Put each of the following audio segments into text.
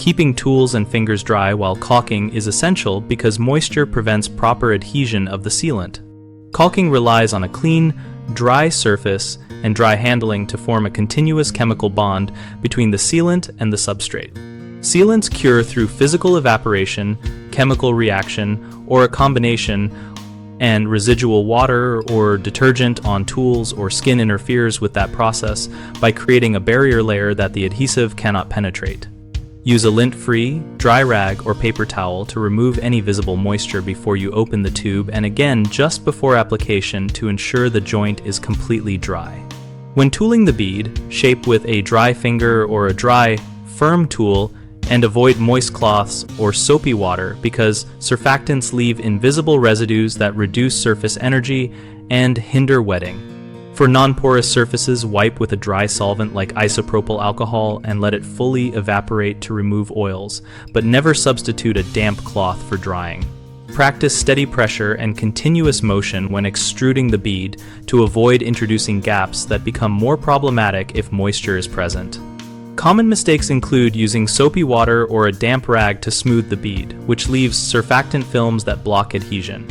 Keeping tools and fingers dry while caulking is essential because moisture prevents proper adhesion of the sealant. Caulking relies on a clean, dry surface and dry handling to form a continuous chemical bond between the sealant and the substrate. Sealants cure through physical evaporation, chemical reaction, or a combination, and residual water or detergent on tools or skin interferes with that process by creating a barrier layer that the adhesive cannot penetrate. Use a lint-free, dry rag or paper towel to remove any visible moisture before you open the tube, and again just before application to ensure the joint is completely dry. When tooling the bead, shape with a dry finger or a dry, firm tool and avoid moist cloths or soapy water because surfactants leave invisible residues that reduce surface energy and hinder wetting. For non-porous surfaces, wipe with a dry solvent like isopropyl alcohol and let it fully evaporate to remove oils, but never substitute a damp cloth for drying. Practice steady pressure and continuous motion when extruding the bead to avoid introducing gaps that become more problematic if moisture is present. Common mistakes include using soapy water or a damp rag to smooth the bead, which leaves surfactant films that block adhesion.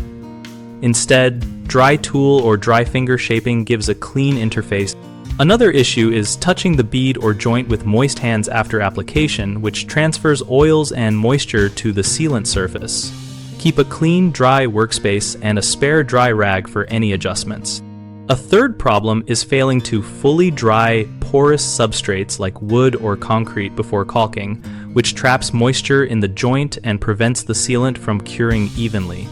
Instead, dry tool or dry finger shaping gives a clean interface. Another issue is touching the bead or joint with moist hands after application, which transfers oils and moisture to the sealant surface. Keep a clean, dry workspace and a spare dry rag for any adjustments. A third problem is failing to fully dry porous substrates like wood or concrete before caulking, which traps moisture in the joint and prevents the sealant from curing evenly.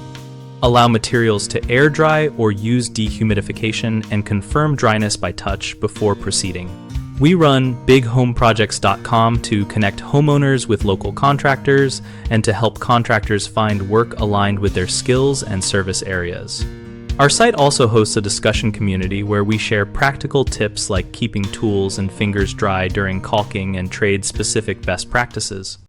Allow materials to air dry or use dehumidification and confirm dryness by touch before proceeding. We run bighomeprojects.com to connect homeowners with local contractors and to help contractors find work aligned with their skills and service areas. Our site also hosts a discussion community where we share practical tips like keeping tools and fingers dry during caulking and trade-specific best practices.